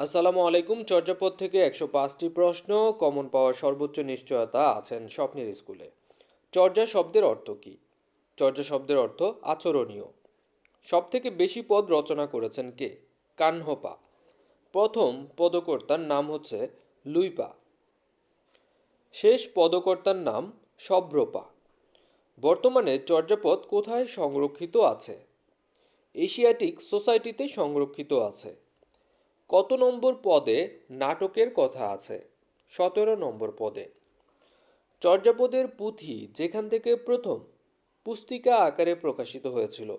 আসসালামু আলাইকুম। চর্যাপদ থেকে ১০৫টি প্রশ্ন কমন পাওয়ার সর্বোচ্চ নিশ্চয়তা আছেন স্বপ্নের স্কুলে। চর্যা শব্দের অর্থ কী? চর্যা শব্দের অর্থ আচরণীয়। সবথেকে বেশি পদ রচনা করেছেন কে? কানহপা। প্রথম পদকর্তার নাম হচ্ছে লুইপা। শেষ পদকর্তার নাম সব্রপা। বর্তমানে চর্যাপদ কোথায় সংরক্ষিত আছে? এশিয়াটিক সোসাইটিতে সংরক্ষিত আছে। কত নম্বর পদে নাটকের কথা আছে? ১৭ নম্বর পদে। চর্যাপদের পুঁথি যেখান থেকে প্রথম পুস্তিকা আকারে প্রকাশিত হয়েছিল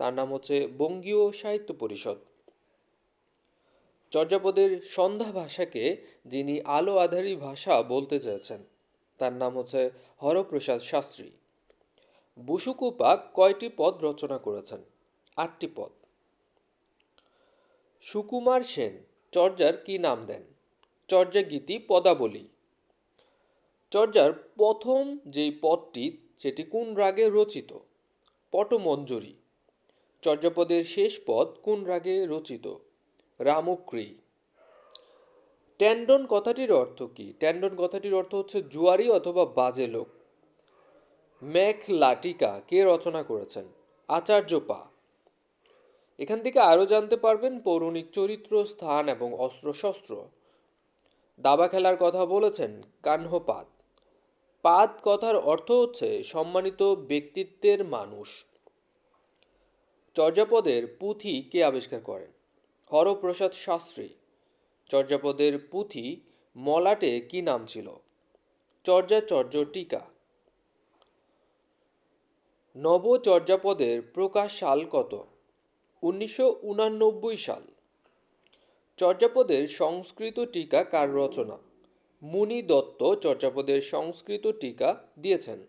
তার নাম হচ্ছে বঙ্গীয় সাহিত্য পরিষদ। চর্যাপদের সন্ধ্যা ভাষাকে যিনি আলো আঁধারি ভাষা বলতে চেয়েছেন তার নাম হচ্ছে হরপ্রসাদ শাস্ত্রী। বুসুকুপা কয়টি পদ রচনা করেছেন? ৮টি পদ। সুকুমার সেন চর্যার কি নাম দেন? চর্যাগীতি পদাবলী। চর্যার প্রথম যেই পদটি সেটি কোন রাগে রচিত? পটমঞ্জরি। চর্যাপদের শেষ পদ কোন রাগে রচিত? রামক্রী। ট্যান্ডন কথাটির অর্থ কি? ট্যান্ডন কথাটির অর্থ হচ্ছে জুয়ারি অথবা বাজে লোক। মেঘ লাটিকা কে রচনা করেছেন? আচার্য পা। এখান থেকে আরও জানতে পারবেন পৌরাণিক চরিত্র, স্থান এবং অস্ত্রশস্ত্র। দাবা খেলার কথা বলেছেন কাহ্নপাত। পাদ কথার অর্থ হচ্ছে সম্মানিত ব্যক্তিত্বের মানুষ। চর্যাপদের পুঁথি কে আবিষ্কার করেন? হরপ্রসাদ শাস্ত্রী। চর্যাপদের পুঁথি মলাটে কি নাম ছিল? চর্যাচর্য টিকা। নবচর্যাপদের প্রকাশ সাল কত? ১৯৮৯ সাল। চর্যাপদের সংস্কৃত টিকা কার রচনা? মুনি দত্ত চর্যাপদের সংস্কৃত টিকা দিয়েছেন।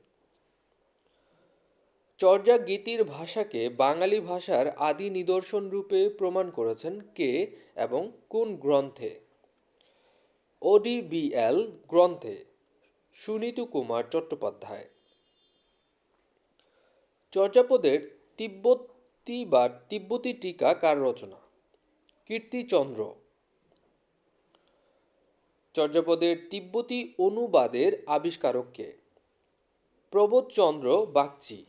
চর্যা গীতির ভাষাকে বাঙালি ভাষার আদি নিদর্শন রূপে প্রমাণ করেছেন কে এবং কোন গ্রন্থে? ওডিবিএল গ্রন্থে। সুনীত কুমার চট্টোপাধ্যায়। চর্যাপদের তিব্বতী টিকা কার রচনা? কীর্তিচন্দ্র। চর্যাপদের তিব্বতী অনুবাদের আবিষ্কারক কে? প্রবোধচন্দ্র বাগচি।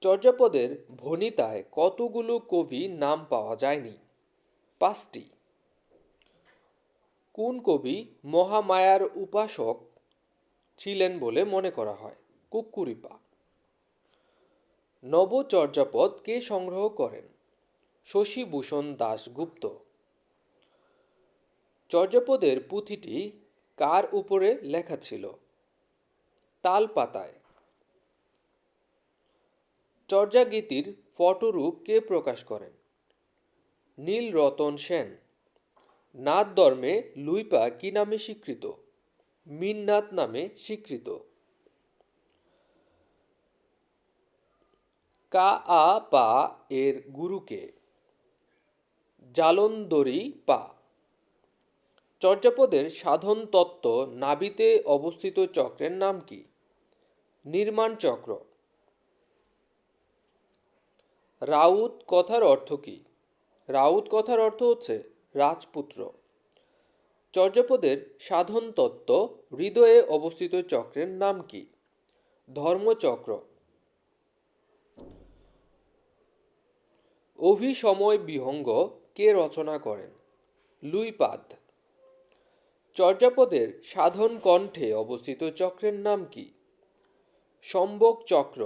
চর্যাপদের ভণিতায় কতগুলো কবি নাম পাওয়া যায়নি? ৫টি। কোন কবি মহামায়ার উপাসক ছিলেন বলে মনে করা হয়? কুক্কুরিপা। নবচর্যাপদ কে সংগ্রহ করেন? শশীভূষণ দাশগুপ্ত। চর্যাপদের পুঁথিটি কার উপরে লেখা ছিল? তালপাতায়। চর্যাগীতির ফটোরূপ কে প্রকাশ করেন? নীলরতন সেন। নাথধর্মে লুইপা কি নামে স্বীকৃত? মীননাথ নামে স্বীকৃত। কা আ পা এর গুরুকে? জালন্ধরি পা। চর্যাপদের সাধন তত্ত্ব নাভিতে অবস্থিত চক্রের নাম কি? নির্মাণ চক্র। রাউত কথার অর্থ কি? রাউত কথার অর্থ হচ্ছে রাজপুত্র। চর্যাপদের সাধন তত্ত্ব হৃদয়ে অবস্থিত চক্রের নাম কি? ধর্মচক্র। অভিসময় বিহঙ্গ কে রচনা করেন? লুইপাদ। চর্যাপদের সাধন কণ্ঠে অবস্থিত চক্রের নাম কি? সম্ভোগ চক্র।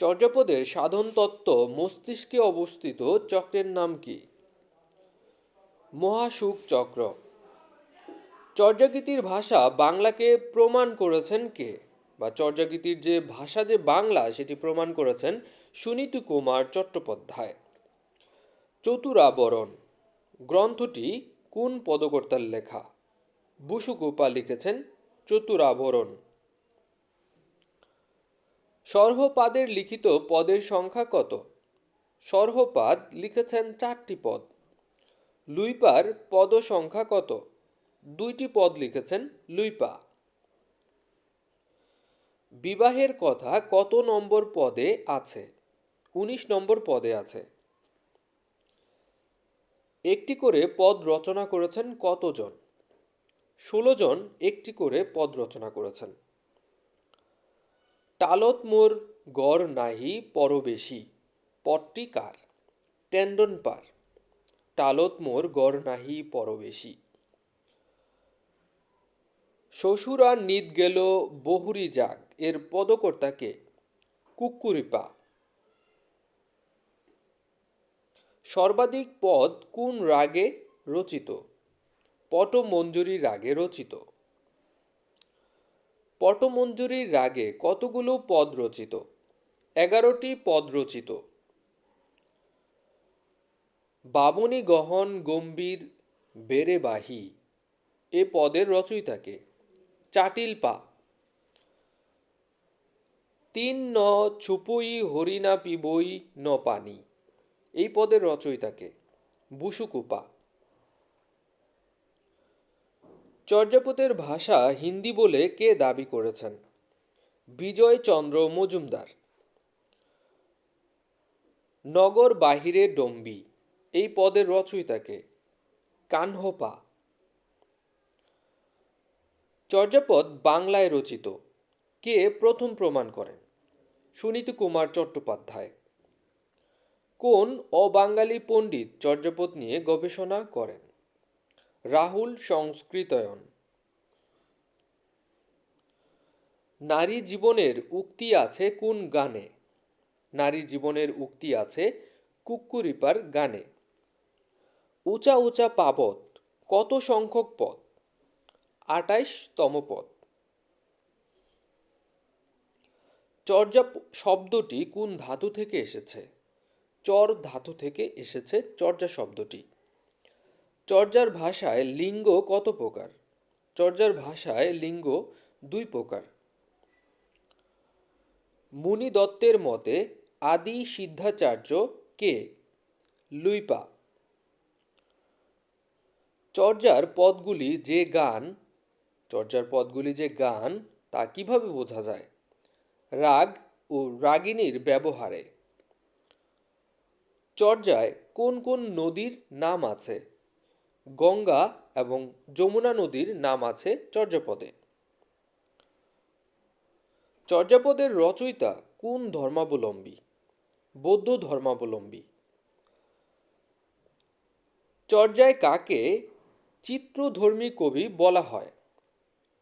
চর্যাপদের সাধন তত্ত্ব মস্তিষ্কে অবস্থিত চক্রের নাম কি? মহাসুখ চক্র। চর্যাগীতির ভাষা বাংলাকে প্রমাণ করেছেন কে? বা চর্যাগীতির যে ভাষা যে বাংলা সেটি প্রমাণ করেছেন সুনীত কুমার চট্টোপাধ্যায়। চতুরাবরণ গ্রন্থটি কোন পদকর্তার লেখা? বুসুকুপা লিখেছেন চতুরাবরণ। সর্হপাদের লিখিত পদের সংখ্যা কত? সর্হপাদ লিখেছেন 4টি পদ। লুইপার পদ সংখ্যা কত? 2টি পদ লিখেছেন লুইপা। বিবাহের কথা কত নম্বর পদে আছে? 19 নম্বর পদে আছে। একটি করে পদ রচনা করেছেন কতজন? ১৬ জন একটি করে পদ রচনা করেছেন। টালত মোর গড় নাহি পরবেশী, পদটি কার? টেন্ডন পার। টালত মোর গড় নাহি পরবেশী। শ্বশুরা নিত গেল বহুরি যাক, এর পদকর্তা কে? কুক্কুরিপা। সর্বাধিক পদ কোন রাগে রচিত? পটমঞ্জরি রাগে রচিত। পটমঞ্জরি রাগে কতগুলো পদ রচিত? 11টি পদ রচিত। বাবনী গহন গম্ভীর বেড়েবাহী, এ পদের রচয়িতা কে? চাটিল পা। তিন ন ছুপুই হরিণা পিবই ন পানি, এই পদের রচয়িতা কে? বুসুকুপা। চর্যাপদের ভাষা হিন্দি বলে কে দাবি করেছেন? বিজয় চন্দ্র মজুমদার। নগর বাহিরে ডম্বি, এই পদের রচয়িতা কে? কানহপা। চর্যাপদ বাংলায় রচিত, কে প্রথম প্রমাণ করেন? সুনীতি কুমার চট্টোপাধ্যায়। কোন অবাঙালি পণ্ডিত চর্যাপদ নিয়ে গবেষণা করেন? রাহুল সংস্কৃতায়ন। নারী জীবনের উক্তি আছে কোন গানে? নারী জীবনের উক্তি আছে কুক্কুরিপার গানে। উঁচা উঁচা পাবত কত সংখ্যক পদ? 28তম পদ। চর্যা শব্দটি কোন ধাতু থেকে এসেছে? চর ধাতু থেকে এসেছে চর্যা শব্দটি। চর্যার ভাষায় লিঙ্গ কত প্রকার? চর্যার ভাষায় লিঙ্গ 2 প্রকার। মুনি দত্তের মতে আদি সিদ্ধাচার্য কে? লুইপা। চর্যার পদগুলি যে গান তা কিভাবে বোঝা যায়? রাগ ও রাগিনীর ব্যবহারে। চর্যায় কোন কোন নদীর নাম আছে? গঙ্গা এবং যমুনা নদীর নাম আছে চর্যাপদে। চর্যাপদের রচয়িতা কোন ধর্মাবলম্বী? বৌদ্ধ ধর্মাবলম্বী। চর্যায় কাকে চিত্রধর্মী কবি বলা হয়?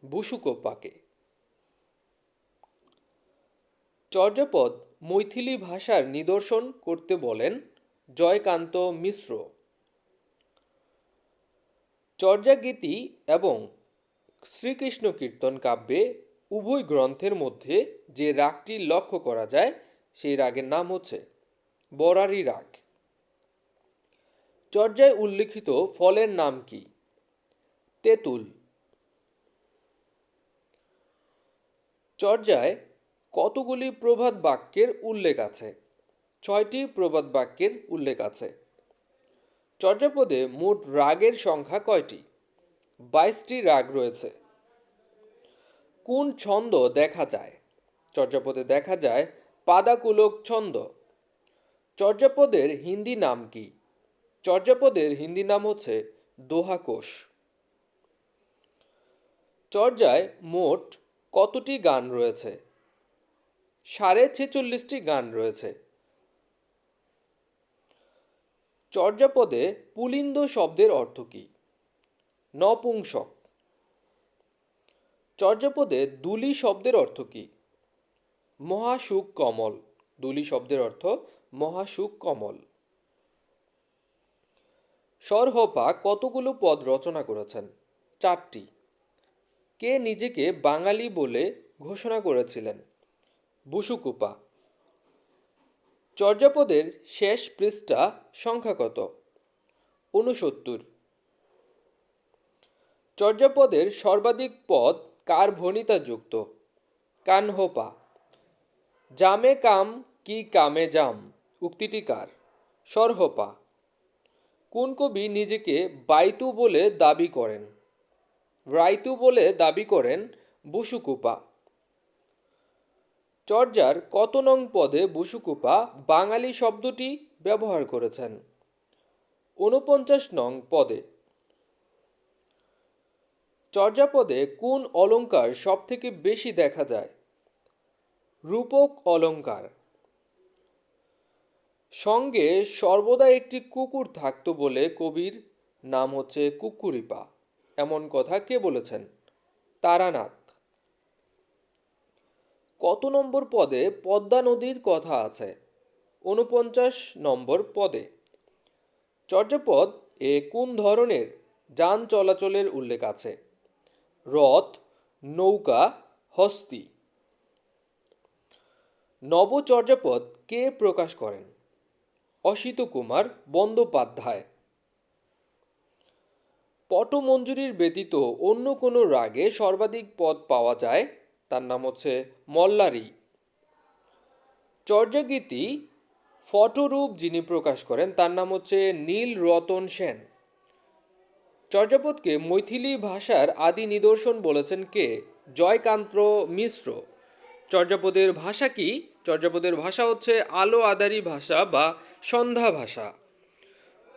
বুসুকোপাকে। চর্যাপদ মৈথিলি ভাষার নিদর্শন করতে বলেন জয়কান্ত মিশ্র। চর্যাগীতি এবং শ্রীকৃষ্ণ কীর্তন কাব্যে উভয় গ্রন্থের মধ্যে যে রাগটি লক্ষ্য করা যায় সেই রাগের নাম হচ্ছে বরারি রাগ। চর্যায় উল্লিখিত ফলের নাম কি? তেঁতুল। চর্যায় কতগুলি প্রবাদ বাক্যের উল্লেখ আছে? 6টি প্রবাদ বাক্যের উল্লেখ আছে। চর্যাপদে মোট রাগের সংখ্যা কয়টি? 22টি রাগ রয়েছে। কোন ছন্দ দেখা যায়? চর্যাপদে দেখা যায় পাদাকুলক ছন্দ। চর্যাপদের হিন্দি নাম কি? চর্যাপদের হিন্দি নাম হচ্ছে দোহাকোষ। চর্যায় মোট কতটি গান রয়েছে? 46টি গান রয়েছে। চর্যাপদে পুলিন্দ শব্দের অর্থ কি? নপুংসক। চর্যাপদে দুলি শব্দের অর্থ কি? মহাসুখ কমল। দুলি শব্দের অর্থ মহাসুখ কমল। সরহপা কতগুলো পদ রচনা করেছেন? 4টি। কে নিজেকে বাঙালি বলে ঘোষণা করেছিলেন? বুসুকুপা। চর্যাপদের শেষ পৃষ্ঠা সংখ্যা কত? 69। চর্যাপদের সর্বাধিক পদ কার ভণিতা যুক্ত? কানহপা। জামে কাম কি কামে জাম, উক্তিটি কার? সরহপা। কোন কবি নিজেকে বাইতু বলে দাবি করেন? রাইতু বলে দাবি করেন বুসুকুপা। চর্যার কত নং পদে বুসুকুপা বাঙালি শব্দটি ব্যবহার করেছেন? 49 নং পদে চর্যাপদে কোন অলংকার সব থেকে বেশি দেখা যায়? রূপক অলংকার। সঙ্গে সর্বদা একটি কুকুর থাকতো বলে কবির নাম হচ্ছে কুকুরিপা, এমন কথা কে বলেছেন? তারানাথ। কত নম্বর পদে পদ্মা নদীর কথা আছে? 49 নম্বর পদে। চর্যাপদ এ কোন ধরনের যান চলাচলের উল্লেখ আছে? রথ, নৌকা, হস্তি। নবচর্যাপদ কে প্রকাশ করেন? অসিত কুমার বন্দ্যোপাধ্যায়। পটমঞ্জুরির ব্যতীত অন্য কোনো রাগে সর্বাধিক পদ পাওয়া যায়, তার নাম হচ্ছে মল্লারি। চর্যাগীতি ফটোরূপ যিনি প্রকাশ করেন তার নাম হচ্ছে নীলরতন সেন। চর্যাপদকে মৈথিলি ভাষার আদি নিদর্শন বলেছেন কে? জয়কান্ত মিশ্র। চর্যাপদের ভাষা কি? চর্যাপদের ভাষা হচ্ছে আলো আধারী ভাষা বা সন্ধ্যা ভাষা।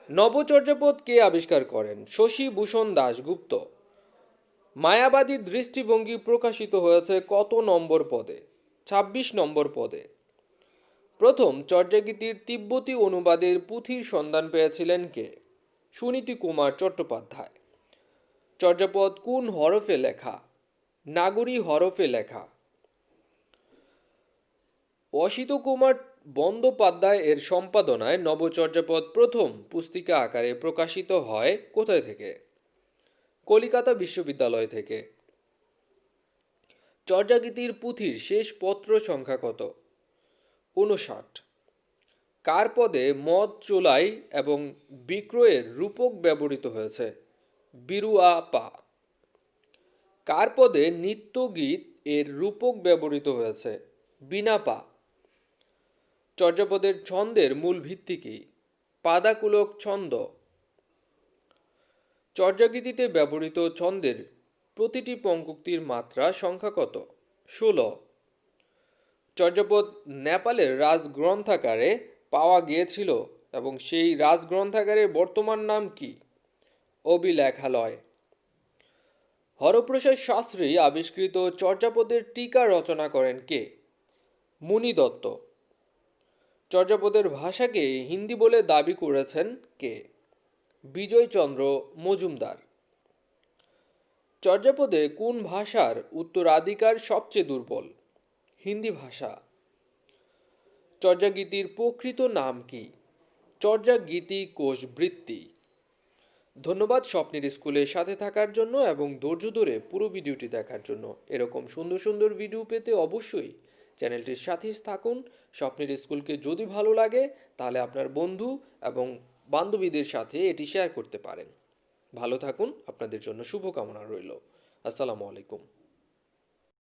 নবচর্যাপদ কে আবিষ্কার করেন? শশীভূষণ দাশগুপ্ত। মায়াবাদী দৃষ্টিভঙ্গি প্রকাশিত হয়েছে কত নম্বর পদে? 26 নম্বর পদে। প্রথম চর্যাগীতির তিব্বতী অনুবাদের পুঁথির সন্ধান পেয়েছিলেন কে? সুনীতি কুমার চট্টোপাধ্যায়। চর্যাপদ কোন হরফে লেখা? নাগরী হরফে লেখা। অসিত কুমার বন্দ্যোপাধ্যায় এর সম্পাদনায় নবচর্যাপদ প্রথম পুস্তিকা আকারে প্রকাশিত হয় কোথায় থেকে? কলিকাতা বিশ্ববিদ্যালয় থেকে। চর্যাগীতির পুঁথির শেষ পত্র সংখ্যা কত? 59। কার পদে মদ চোলাই এবং বিক্রয়ের রূপক ব্যবহৃত হয়েছে? বিরুয়া পা। কার পদে নিত্যগীত এর রূপক ব্যবহৃত হয়েছে? বিনা পা। চর্যাপদের ছন্দের মূল ভিত্তি কি? পাদাকুলক ছন্দ। চর্যাগীতিতে ব্যবহৃত ছন্দের প্রতিটি পঙ্ক্তির মাত্রা সংখ্যা কত? 16। চর্যাপদ নেপালের রাজগ্রন্থাগারে পাওয়া গিয়েছিল এবং সেই রাজগ্রন্থাগারের বর্তমান নাম কি? অভিলেখালয়। হরপ্রসাদ শাস্ত্রী আবিষ্কৃত চর্যাপদের টীকা রচনা করেন কে? মুনি দত্ত। চর্যাপদের ভাষাকে হিন্দি বলে দাবি করেছেন কে? বিজয়চন্দ্র মজুমদার। চর্যাপদে কোন ভাষার উত্তরাধিকার সবচেয়ে দুর্বল? হিন্দি ভাষা। চর্যাগীতির প্রকৃত নাম কি? চর্যাগীতি কোষ বৃত্তি। ধন্যবাদ স্বপ্নের স্কুলের সাথে থাকার জন্য এবং ধৈর্য ধরে পুরো ভিডিওটি দেখার জন্য। এরকম সুন্দর সুন্দর ভিডিও পেতে অবশ্যই চ্যানেলটির সাথেই থাকুন। স্বপ্নের স্কুলকে যদি ভালো লাগে তাহলে আপনার বন্ধু এবং বান্ধবীদের সাথে এটি শেয়ার করতে পারেন। ভালো থাকুন, আপনাদের জন্য শুভকামনা রইল। আসসালামু আলাইকুম।